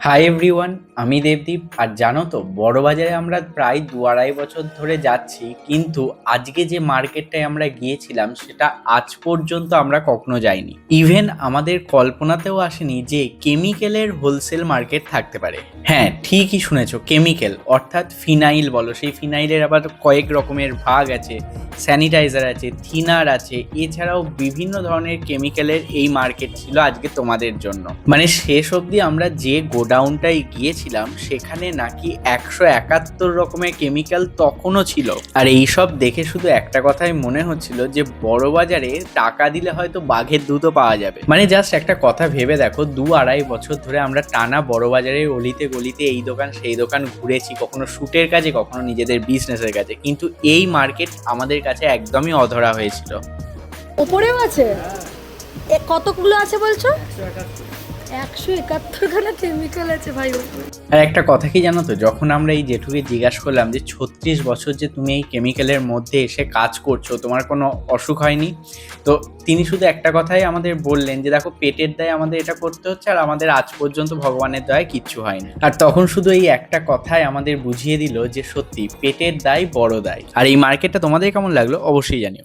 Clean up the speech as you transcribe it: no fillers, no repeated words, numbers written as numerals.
Hi everyone, আমি দেবদীপ। আর জানো তো, বড়বাজারে আমরা প্রায় 2-2.5 বছর ধরে যাচ্ছি, কিন্তু আজকে যে মার্কেটটায় আমরা গিয়েছিলাম সেটা আজ পর্যন্ত আমরা কখনো যাইনি। ইভেন আমাদের কল্পনাতেও আসেনি যে কেমিক্যালের হোলসেল মার্কেট থাকতে পারে। হ্যাঁ, ঠিকই শুনেছো, কেমিক্যাল অর্থাৎ ফিনাইল বলো। সেই ফিনাইলের আবার কয়েক রকমের ভাগ আছে, স্যানিটাইজার আছে, থিনার আছে, এছাড়াও বিভিন্ন ধরনের কেমিক্যালের এই মার্কেট ছিল আজকে তোমাদের জন্য। মানে শেষ অবধি আমরা যে গোডাউনটায় গিয়েছিলাম সেখানে নাকি 171 রকমের কেমিক্যাল তখনও ছিল। আর এইসব দেখে শুধু একটা কথাই মনে হচ্ছিল যে বড়বাজারে টাকা দিলে হয়তো বাঘের দুধও পাওয়া যাবে। মানে জাস্ট একটা কথা ভেবে দেখো, 2-2.5 বছর ধরে আমরা টানা বড়বাজারের অলিতে গলিতে এই দোকান সেই দোকান ঘুরেছি, কখনো শুটের কাজে, কখনো নিজেদের বিজনেসের কাজে, কিন্তু এই মার্কেট আমাদের কাছে একদমই অধরা হয়েছিল। ওপরেও আছে। কতগুলো আছে বলছো? 171খানা কেমিক্যাল আছে ভাই ওপরে। আর একটা কথা কি জানো তো, যখন আমরা এই জেঠুকে জিজ্ঞাসা করলাম যে 36 বছর যে তুমি এই কেমিক্যালের মধ্যে এসে কাজ করছো, তোমার কোনো অসুখ হয়নি? তো তিনি শুধু একটা কথাই আমাদের বললেন যে দেখো, পেটের দায় আমাদের এটা করতে হচ্ছে, আর আমাদের আজ পর্যন্ত ভগবানের দয়ায় কিচ্ছু হয়নি। আর তখন শুধু এই একটা কথাই আমাদের বুঝিয়ে দিল যে সত্যি পেটের দায় বড় দায়। আর এই মার্কেটটা তোমাদের কেমন লাগলো অবশ্যই জানিও।